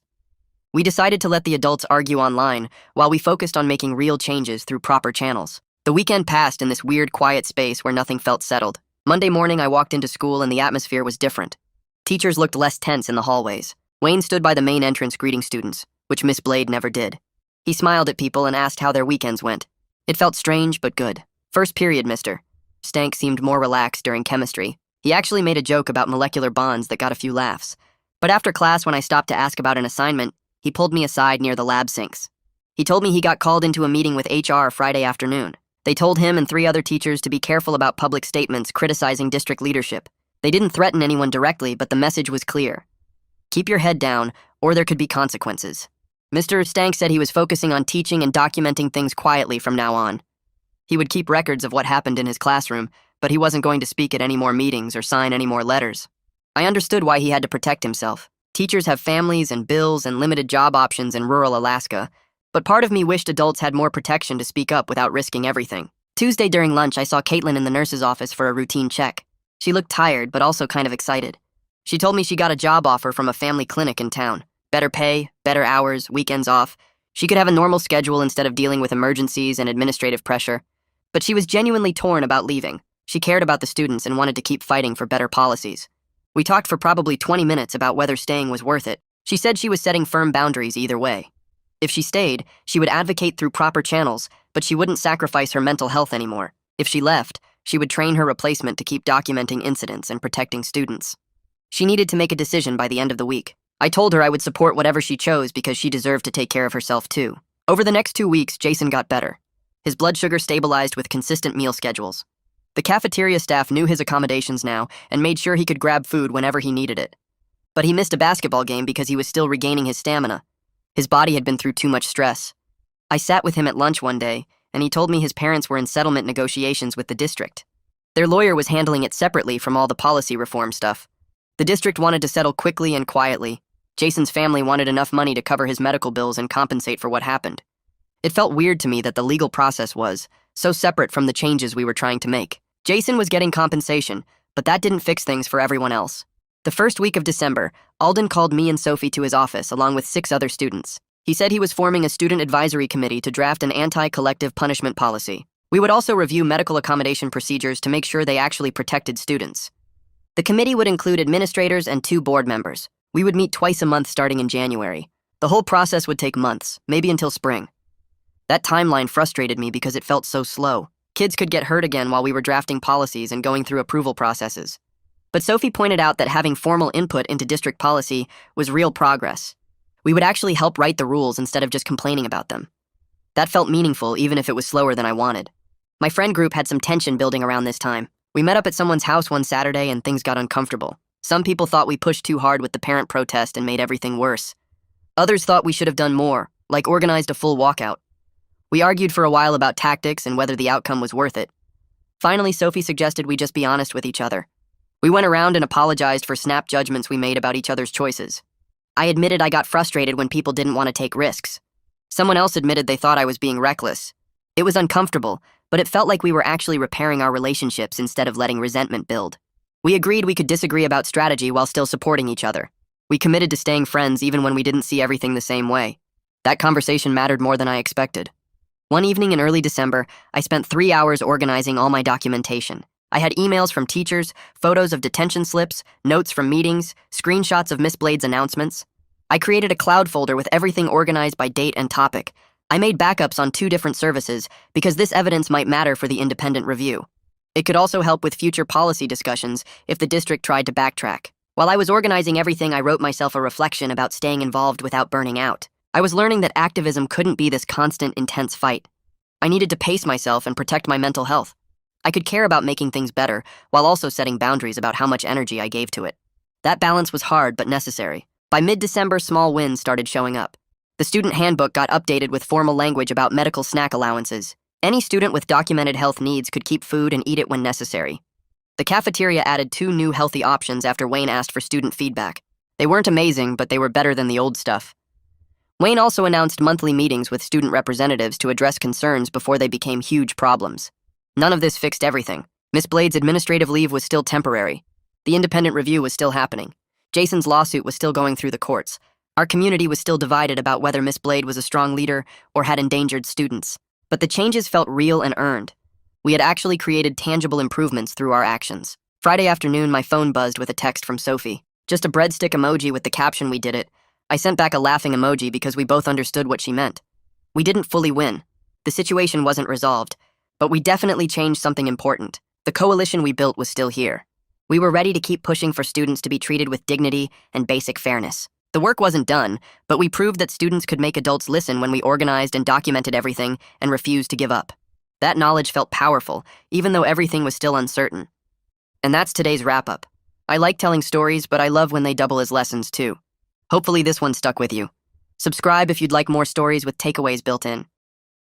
We decided to let the adults argue online while we focused on making real changes through proper channels. The weekend passed in this weird, quiet space where nothing felt settled. Monday morning, I walked into school and the atmosphere was different. Teachers looked less tense in the hallways. Wayne stood by the main entrance greeting students, which Miss Blade never did. He smiled at people and asked how their weekends went. It felt strange, but good. First period, mister. Stank seemed more relaxed during chemistry. He actually made a joke about molecular bonds that got a few laughs. But after class, when I stopped to ask about an assignment, he pulled me aside near the lab sinks. He told me he got called into a meeting with HR Friday afternoon. They told him and 3 other teachers to be careful about public statements criticizing district leadership. They didn't threaten anyone directly, but the message was clear. Keep your head down, or there could be consequences. Mr. Stank said he was focusing on teaching and documenting things quietly from now on. He would keep records of what happened in his classroom, but he wasn't going to speak at any more meetings or sign any more letters. I understood why he had to protect himself. Teachers have families and bills and limited job options in rural Alaska, but part of me wished adults had more protection to speak up without risking everything. Tuesday during lunch, I saw Caitlin in the nurse's office for a routine check. She looked tired, but also kind of excited. She told me she got a job offer from a family clinic in town. Better pay, better hours, weekends off. She could have a normal schedule instead of dealing with emergencies and administrative pressure. But she was genuinely torn about leaving. She cared about the students and wanted to keep fighting for better policies. We talked for probably 20 minutes about whether staying was worth it. She said she was setting firm boundaries either way. If she stayed, she would advocate through proper channels, but she wouldn't sacrifice her mental health anymore. If she left, she would train her replacement to keep documenting incidents and protecting students. She needed to make a decision by the end of the week. I told her I would support whatever she chose because she deserved to take care of herself too. Over the next 2 weeks, Jason got better. His blood sugar stabilized with consistent meal schedules. The cafeteria staff knew his accommodations now and made sure he could grab food whenever he needed it. But he missed a basketball game because he was still regaining his stamina. His body had been through too much stress. I sat with him at lunch one day, and he told me his parents were in settlement negotiations with the district. Their lawyer was handling it separately from all the policy reform stuff. The district wanted to settle quickly and quietly. Jason's family wanted enough money to cover his medical bills and compensate for what happened. It felt weird to me that the legal process was so separate from the changes we were trying to make. Jason was getting compensation, but that didn't fix things for everyone else. The first week of December, Alden called me and Sophie to his office along with 6 other students. He said he was forming a student advisory committee to draft an anti-collective punishment policy. We would also review medical accommodation procedures to make sure they actually protected students. The committee would include administrators and 2 board members. We would meet twice a month starting in January. The whole process would take months, maybe until spring. That timeline frustrated me because it felt so slow. Kids could get hurt again while we were drafting policies and going through approval processes. But Sophie pointed out that having formal input into district policy was real progress. We would actually help write the rules instead of just complaining about them. That felt meaningful even if it was slower than I wanted. My friend group had some tension building around this time. We met up at someone's house one Saturday and things got uncomfortable. Some people thought we pushed too hard with the parent protest and made everything worse. Others thought we should have done more, like organized a full walkout. We argued for a while about tactics and whether the outcome was worth it. Finally, Sophie suggested we just be honest with each other. We went around and apologized for snap judgments we made about each other's choices. I admitted I got frustrated when people didn't want to take risks. Someone else admitted they thought I was being reckless. It was uncomfortable, but it felt like we were actually repairing our relationships instead of letting resentment build. We agreed we could disagree about strategy while still supporting each other. We committed to staying friends even when we didn't see everything the same way. That conversation mattered more than I expected. One evening in early December, I spent 3 hours organizing all my documentation. I had emails from teachers, photos of detention slips, notes from meetings, screenshots of Miss Blade's announcements. I created a cloud folder with everything organized by date and topic. I made backups on 2 different services because this evidence might matter for the independent review. It could also help with future policy discussions if the district tried to backtrack. While I was organizing everything, I wrote myself a reflection about staying involved without burning out. I was learning that activism couldn't be this constant, intense fight. I needed to pace myself and protect my mental health. I could care about making things better while also setting boundaries about how much energy I gave to it. That balance was hard but necessary. By mid-December, small wins started showing up. The student handbook got updated with formal language about medical snack allowances. Any student with documented health needs could keep food and eat it when necessary. The cafeteria added 2 new healthy options after Wayne asked for student feedback. They weren't amazing, but they were better than the old stuff. Wayne also announced monthly meetings with student representatives to address concerns before they became huge problems. None of this fixed everything. Miss Blade's administrative leave was still temporary. The independent review was still happening. Jason's lawsuit was still going through the courts. Our community was still divided about whether Miss Blade was a strong leader or had endangered students. But the changes felt real and earned. We had actually created tangible improvements through our actions. Friday afternoon, my phone buzzed with a text from Sophie. Just a breadstick emoji with the caption "We did it." I sent back a laughing emoji because we both understood what she meant. We didn't fully win. The situation wasn't resolved, but we definitely changed something important. The coalition we built was still here. We were ready to keep pushing for students to be treated with dignity and basic fairness. The work wasn't done, but we proved that students could make adults listen when we organized and documented everything and refused to give up. That knowledge felt powerful, even though everything was still uncertain. And that's today's wrap-up. I like telling stories, but I love when they double as lessons too. Hopefully this one stuck with you. Subscribe if you'd like more stories with takeaways built in.